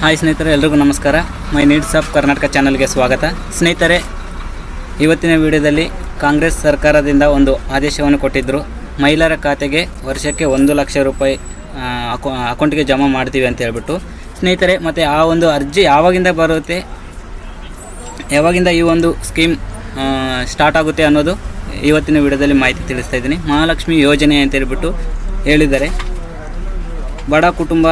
Hi ಸ್ನೇಹಿತರೆ, ಎಲ್ರಿಗೂ ನಮಸ್ಕಾರ. ಮೈ ನೀಡ್ಸ್ ಆಫ್ ಕರ್ನಾಟಕ ಚಾನಲ್ಗೆ ಸ್ವಾಗತ. ಸ್ನೇಹಿತರೆ, ಇವತ್ತಿನ ವಿಡಿಯೋದಲ್ಲಿ ಕಾಂಗ್ರೆಸ್ ಸರ್ಕಾರದಿಂದ ಒಂದು ಆದೇಶವನ್ನು ಕೊಟ್ಟಿದ್ದರು. ಮಹಿಳೆಯರ ಖಾತೆಗೆ ವರ್ಷಕ್ಕೆ 1 ಲಕ್ಷ ರೂಪಾಯಿ ಅಕೌಂಟ್ಗೆ ಜಮಾ ಮಾಡ್ತೀವಿ ಅಂತ ಹೇಳ್ಬಿಟ್ಟು. ಸ್ನೇಹಿತರೆ, ಮತ್ತು ಆ ಒಂದು ಅರ್ಜಿ ಯಾವಾಗಿಂದ ಬರುತ್ತೆ, ಯಾವಾಗಿಂದ ಈ ಒಂದು ಸ್ಕೀಮ್ ಸ್ಟಾರ್ಟ್ ಆಗುತ್ತೆ ಅನ್ನೋದು ಇವತ್ತಿನ ವಿಡಿಯೋದಲ್ಲಿ ಮಾಹಿತಿ ತಿಳಿಸ್ತಾ ಇದ್ದೀನಿ. ಮಹಾಲಕ್ಷ್ಮಿ ಯೋಜನೆ ಅಂತ ಹೇಳ್ಬಿಟ್ಟು ಹೇಳಿದ್ದಾರೆ. ಬಡ ಕುಟುಂಬ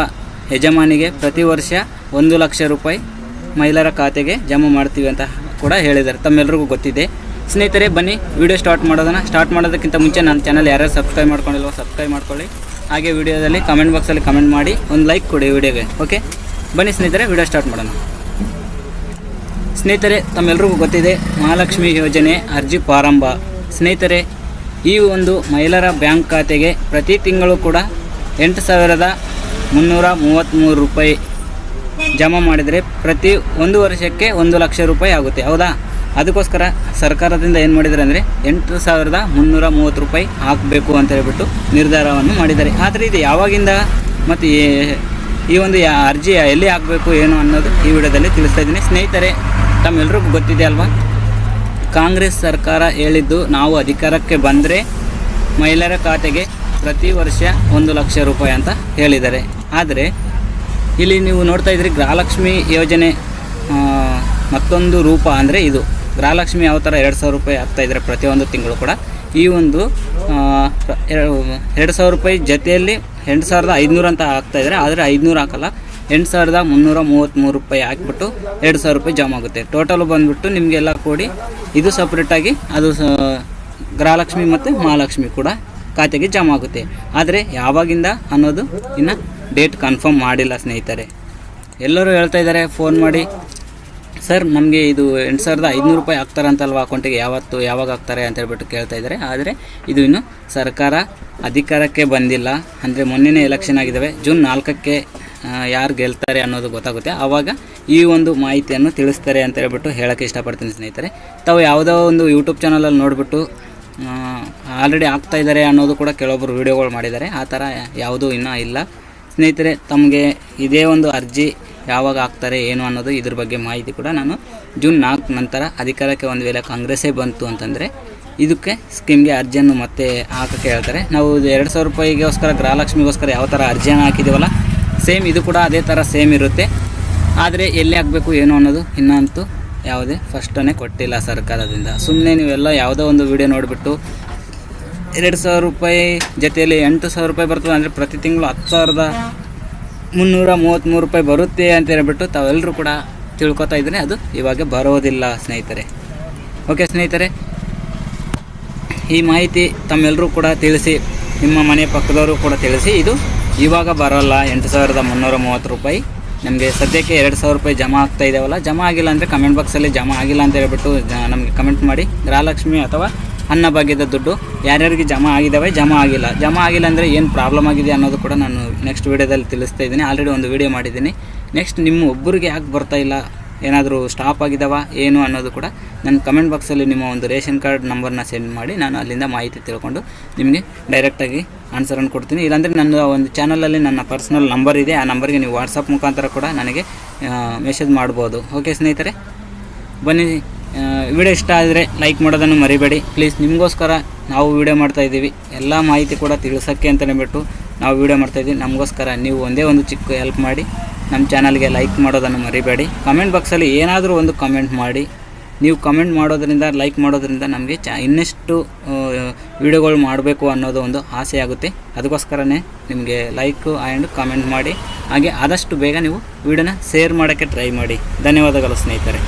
ಯಜಮಾನಿಗೆ ಪ್ರತಿ ವರ್ಷ 1 ಲಕ್ಷ ರೂಪಾಯಿ ಮಹಿಳೆಯರ ಖಾತೆಗೆ ಜಮಾ ಮಾಡ್ತೀವಿ ಅಂತ ಕೂಡ ಹೇಳಿದ್ದಾರೆ. ತಮ್ಮೆಲ್ಲರಿಗೂ ಗೊತ್ತಿದೆ. ಸ್ನೇಹಿತರೆ, ಬನ್ನಿ ವಿಡಿಯೋ ಸ್ಟಾರ್ಟ್ ಮಾಡೋದಕ್ಕಿಂತ ಮುಂಚೆ ನನ್ನ ಚಾನಲ್ ಯಾರ್ಯಾರು ಸಬ್ಸ್ಕ್ರೈಬ್ ಮಾಡ್ಕೊಂಡಿಲ್ವೋ ಸಬ್ಸ್ಕ್ರೈಬ್ ಮಾಡ್ಕೊಳ್ಳಿ. ಹಾಗೆ ವಿಡಿಯೋದಲ್ಲಿ ಕಮೆಂಟ್ ಬಾಕ್ಸಲ್ಲಿ ಕಮೆಂಟ್ ಮಾಡಿ ಒಂದು ಲೈಕ್ ಕೊಡಿ ವಿಡಿಯೋಗೆ. ಓಕೆ, ಬನ್ನಿ ಸ್ನೇಹಿತರೆ, ವಿಡಿಯೋ ಸ್ಟಾರ್ಟ್ ಮಾಡೋಣ. ಸ್ನೇಹಿತರೆ, ತಮ್ಮೆಲ್ಲರಿಗೂ ಗೊತ್ತಿದೆ ಮಹಾಲಕ್ಷ್ಮಿ ಯೋಜನೆ ಅರ್ಜಿ ಪ್ರಾರಂಭ. ಸ್ನೇಹಿತರೆ, ಈ ಒಂದು ಮಹಿಳೆಯರ ಬ್ಯಾಂಕ್ ಖಾತೆಗೆ ಪ್ರತಿ ತಿಂಗಳು ಕೂಡ 8,333 ರೂಪಾಯಿ ಜಮಾ ಮಾಡಿದರೆ ಪ್ರತಿ 1 ವರ್ಷಕ್ಕೆ 1 ಲಕ್ಷ ರೂಪಾಯಿ ಆಗುತ್ತೆ. ಹೌದಾ? ಅದಕ್ಕೋಸ್ಕರ ಸರ್ಕಾರದಿಂದ ಏನು ಮಾಡಿದ್ದಾರೆ ಅಂದರೆ 8,330 ರೂಪಾಯಿ ಹಾಕಬೇಕು ಅಂತ ಹೇಳ್ಬಿಟ್ಟು ನಿರ್ಧಾರವನ್ನು ಮಾಡಿದ್ದಾರೆ. ಆದರೆ ಇದು ಯಾವಾಗಿಂದ ಮತ್ತು ಈ ಒಂದು ಅರ್ಜಿ ಎಲ್ಲಿ ಹಾಕಬೇಕು ಏನು ಅನ್ನೋದು ಈ ವಿಡಿಯೋದಲ್ಲಿ ತಿಳಿಸ್ತಾ ಇದ್ದೀನಿ. ಸ್ನೇಹಿತರೆ, ತಮ್ಮೆಲ್ಲರಿಗೂ ಗೊತ್ತಿದೆ ಅಲ್ವಾ, ಕಾಂಗ್ರೆಸ್ ಸರ್ಕಾರ ಹೇಳಿದ್ದು ನಾವು ಅಧಿಕಾರಕ್ಕೆ ಬಂದರೆ ಮಹಿಳೆಯರ ಖಾತೆಗೆ ಪ್ರತಿ ವರ್ಷ 1 ಲಕ್ಷ ರೂಪಾಯಿ ಅಂತ ಹೇಳಿದ್ದಾರೆ. ಆದರೆ ಇಲ್ಲಿ ನೀವು ನೋಡ್ತಾ ಇದ್ರಿ ಗೃಹಲಕ್ಷ್ಮಿ ಯೋಜನೆ ಮತ್ತೊಂದು ರೂಪ ಅಂದರೆ ಇದು. ಗೃಹಲಕ್ಷ್ಮಿ ಯಾವ ಥರ 2,000 ರೂಪಾಯಿ ಆಗ್ತಾಯಿದ್ದಾರೆ ಪ್ರತಿಯೊಂದು ತಿಂಗಳು ಕೂಡ. ಈ ಒಂದು 2,000 ರೂಪಾಯಿ ಜೊತೆಯಲ್ಲಿ 8,500 ಅಂತ ಹಾಕ್ತಾಯಿದ್ದಾರೆ. ಆದರೆ 500 ಹಾಕಲ್ಲ, 8,333 ರೂಪಾಯಿ ಹಾಕಿಬಿಟ್ಟು 2,000 ರೂಪಾಯಿ ಜಮಾ ಆಗುತ್ತೆ. ಟೋಟಲ್ ಬಂದುಬಿಟ್ಟು ನಿಮಗೆಲ್ಲ ಕೂಡಿ ಇದು ಸಪ್ರೇಟಾಗಿ ಅದು ಗೃಹಲಕ್ಷ್ಮಿ ಮತ್ತು ಮಹಾಲಕ್ಷ್ಮಿ ಕೂಡ ಖಾತೆಗೆ ಜಮಾ ಆಗುತ್ತೆ. ಆದರೆ ಯಾವಾಗಿಂದ ಅನ್ನೋದು ಇನ್ನು ಡೇಟ್ ಕನ್ಫರ್ಮ್ ಮಾಡಿಲ್ಲ. ಸ್ನೇಹಿತರೆ, ಎಲ್ಲರೂ ಹೇಳ್ತಾ ಇದ್ದಾರೆ ಫೋನ್ ಮಾಡಿ, ಸರ್ ನಮಗೆ ಇದು 8,500 ರೂಪಾಯಿ ಹಾಕ್ತಾರಂತಲ್ವ ಅಕೌಂಟಿಗೆ, ಯಾವಾಗ ಹಾಕ್ತಾರೆ ಅಂತ ಹೇಳ್ಬಿಟ್ಟು ಕೇಳ್ತಾ ಇದ್ದಾರೆ. ಆದರೆ ಇದು ಇನ್ನು ಸರ್ಕಾರ ಅಧಿಕಾರಕ್ಕೆ ಬಂದಿಲ್ಲ. ಅಂದರೆ ಮೊನ್ನೆನೇ ಎಲೆಕ್ಷನ್ ಆಗಿದ್ದಾವೆ. ಜೂನ್ 4ಕ್ಕೆ ಯಾರು ಗೆಲ್ತಾರೆ ಅನ್ನೋದು ಗೊತ್ತಾಗುತ್ತೆ. ಆವಾಗ ಈ ಒಂದು ಮಾಹಿತಿಯನ್ನು ತಿಳಿಸ್ತಾರೆ ಅಂತ ಹೇಳ್ಬಿಟ್ಟು ಹೇಳೋಕ್ಕೆ ಇಷ್ಟಪಡ್ತೀನಿ. ಸ್ನೇಹಿತರೆ, ತಾವು ಯಾವುದೋ ಒಂದು ಯೂಟ್ಯೂಬ್ ಚಾನಲಲ್ಲಿ ನೋಡಿಬಿಟ್ಟು ಆಲ್ರೆಡಿ ಆಗ್ತಾಯಿದ್ದಾರೆ ಅನ್ನೋದು ಕೂಡ ಕೆಲವೊಬ್ಬರು ವೀಡಿಯೋಗಳು ಮಾಡಿದ್ದಾರೆ. ಆ ಥರ ಯಾವುದೂ ಇನ್ನೂ ಇಲ್ಲ. ಸ್ನೇಹಿತರೆ, ತಮಗೆ ಇದೇ ಒಂದು ಅರ್ಜಿ ಯಾವಾಗ ಹಾಕ್ತಾರೆ ಏನು ಅನ್ನೋದು ಇದ್ರ ಬಗ್ಗೆ ಮಾಹಿತಿ ಕೂಡ ನಾನು ಜೂನ್ 4 ನಂತರ ಅಧಿಕಾರಕ್ಕೆ ಒಂದು ವೇಳೆ ಕಾಂಗ್ರೆಸ್ಸೇ ಬಂತು ಅಂತಂದರೆ ಇದಕ್ಕೆ ಸ್ಕೀಮ್ಗೆ ಅರ್ಜಿಯನ್ನು ಮತ್ತೆ ಹಾಕೋಕ್ಕೆ ಹೇಳ್ತಾರೆ. ನಾವು 2,000 ರೂಪಾಯಿಗೋಸ್ಕರ ಗೃಹಲಕ್ಷ್ಮಿಗೋಸ್ಕರ ಯಾವ ಥರ ಅರ್ಜಿಯನ್ನು ಹಾಕಿದ್ದೀವಲ್ಲ, ಸೇಮ್ ಇದು ಕೂಡ ಅದೇ ಥರ ಸೇಮ್ ಇರುತ್ತೆ. ಆದರೆ ಎಲ್ಲಿ ಹಾಕಬೇಕು ಏನು ಅನ್ನೋದು ಇನ್ನಂತೂ ಯಾವುದೇ ಫಸ್ಟನ್ನೇ ಕೊಟ್ಟಿಲ್ಲ ಸರ್ಕಾರದಿಂದ. ಸುಮ್ಮನೆ ನೀವೆಲ್ಲ ಯಾವುದೋ ಒಂದು ವಿಡಿಯೋ ನೋಡಿಬಿಟ್ಟು 2,000 ರೂಪಾಯಿ ಜೊತೆಯಲ್ಲಿ 8,000 ರೂಪಾಯಿ ಬರ್ತದೆ ಅಂದರೆ ಪ್ರತಿ ತಿಂಗಳು 10,333 ರೂಪಾಯಿ ಬರುತ್ತೆ ಅಂತ ಹೇಳ್ಬಿಟ್ಟು ತಾವೆಲ್ಲರೂ ಕೂಡ ತಿಳ್ಕೊತಾ ಇದ್ದೀನಿ. ಅದು ಇವಾಗ ಬರೋದಿಲ್ಲ ಸ್ನೇಹಿತರೆ. ಓಕೆ ಸ್ನೇಹಿತರೆ, ಈ ಮಾಹಿತಿ ತಮ್ಮೆಲ್ಲರೂ ಕೂಡ ತಿಳಿಸಿ, ನಿಮ್ಮ ಮನೆ ಪಕ್ಕದವರು ಕೂಡ ತಿಳಿಸಿ. ಇದು ಇವಾಗ ಬರೋಲ್ಲ 8,330 ರೂಪಾಯಿ. ನಮಗೆ ಸದ್ಯಕ್ಕೆ 2,000 ರೂಪಾಯಿ ಜಮಾ ಆಗ್ತಾ ಇದ್ದಾವಲ್ಲ, ಜಮಾ ಆಗಿಲ್ಲ ಅಂದರೆ ಕಮೆಂಟ್ ಬಾಕ್ಸಲ್ಲಿ ಜಮಾ ಆಗಿಲ್ಲ ಅಂತ ಹೇಳ್ಬಿಟ್ಟು ನಮಗೆ ಕಮೆಂಟ್ ಮಾಡಿ. ಗೃಹಲಕ್ಷ್ಮಿ ಅಥವಾ ಅನ್ನಭಾಗ್ಯದ ದುಡ್ಡು ಯಾರ್ಯಾರಿಗೆ ಜಮಾ ಆಗಿದ್ದಾವೆ, ಜಮಾ ಆಗಿಲ್ಲ ಅಂದರೆ ಏನು ಪ್ರಾಬ್ಲಮ್ ಆಗಿದೆ ಅನ್ನೋದು ಕೂಡ ನಾನು ನೆಕ್ಸ್ಟ್ ವೀಡಿಯೋದಲ್ಲಿ ತಿಳಿಸ್ತಾ ಇದ್ದೀನಿ. ಆಲ್ರೆಡಿ ಒಂದು ವೀಡಿಯೋ ಮಾಡಿದ್ದೀನಿ. ನೆಕ್ಸ್ಟ್ ನಿಮ್ಮ ಒಬ್ಬರಿಗೆ ಯಾಕೆ ಬರ್ತಾಯಿಲ್ಲ, ಏನಾದರೂ ಸ್ಟಾಪ್ ಆಗಿದ್ದಾವ ಏನು ಅನ್ನೋದು ಕೂಡ ನನ್ನ ಕಮೆಂಟ್ ಬಾಕ್ಸಲ್ಲಿ ನಿಮ್ಮ ಒಂದು ರೇಷನ್ ಕಾರ್ಡ್ ನಂಬರ್ನ ಸೆಂಡ್ ಮಾಡಿ ನಾನು ಅಲ್ಲಿಂದ ಮಾಹಿತಿ ತಿಳ್ಕೊಂಡು ನಿಮಗೆ ಡೈರೆಕ್ಟಾಗಿ ಆನ್ಸರನ್ನು ಕೊಡ್ತೀನಿ. ಇಲ್ಲಾಂದರೆ ನನ್ನ ಒಂದು ಚಾನಲಲ್ಲಿ ನನ್ನ ಪರ್ಸ್ನಲ್ ನಂಬರ್ ಇದೆ. ಆ ನಂಬರ್ಗೆ ನೀವು ವಾಟ್ಸಪ್ ಮುಖಾಂತರ ಕೂಡ ನನಗೆ ಮೆಸೇಜ್ ಮಾಡ್ಬೋದು. ಓಕೆ ಸ್ನೇಹಿತರೆ, ಬನ್ನಿ. ವಿಡಿಯೋ ಇಷ್ಟ ಆದರೆ ಲೈಕ್ ಮಾಡೋದನ್ನು ಮರಿಬೇಡಿ ಪ್ಲೀಸ್. ನಿಮಗೋಸ್ಕರ ನಾವು ವೀಡಿಯೋ ಮಾಡ್ತಾಯಿದ್ದೀವಿ. ಎಲ್ಲ ಮಾಹಿತಿ ಕೂಡ ತಿಳಿಸೋಕ್ಕೆ ಅಂತಲೇ ಬಿಟ್ಟು ನಾವು ವೀಡಿಯೋ ಮಾಡ್ತಾಯಿದ್ದೀವಿ. ನಮಗೋಸ್ಕರ ನೀವು ಒಂದೇ ಒಂದು ಚಿಕ್ಕ ಹೆಲ್ಪ್ ಮಾಡಿ, ನಮ್ಮ ಚಾನಲ್ಗೆ ಲೈಕ್ ಮಾಡೋದನ್ನು ಮರಿಬೇಡಿ. ಕಮೆಂಟ್ ಬಾಕ್ಸಲ್ಲಿ ಏನಾದರೂ ಒಂದು ಕಮೆಂಟ್ ಮಾಡಿ. ನೀವು ಕಮೆಂಟ್ ಮಾಡೋದ್ರಿಂದ, ಲೈಕ್ ಮಾಡೋದ್ರಿಂದ ನಮಗೆ ಇನ್ನಷ್ಟು ವೀಡಿಯೋಗಳು ಮಾಡಬೇಕು ಅನ್ನೋದು ಒಂದು ಆಸೆ ಆಗುತ್ತೆ. ಅದಕ್ಕೋಸ್ಕರನೇ ನಿಮಗೆ ಲೈಕು ಆ್ಯಂಡ್ ಕಮೆಂಟ್ ಮಾಡಿ. ಹಾಗೆ ಆದಷ್ಟು ಬೇಗ ನೀವು ವೀಡಿಯೋನ ಶೇರ್ ಮಾಡೋಕ್ಕೆ ಟ್ರೈ ಮಾಡಿ. ಧನ್ಯವಾದಗಳು ಸ್ನೇಹಿತರೆ.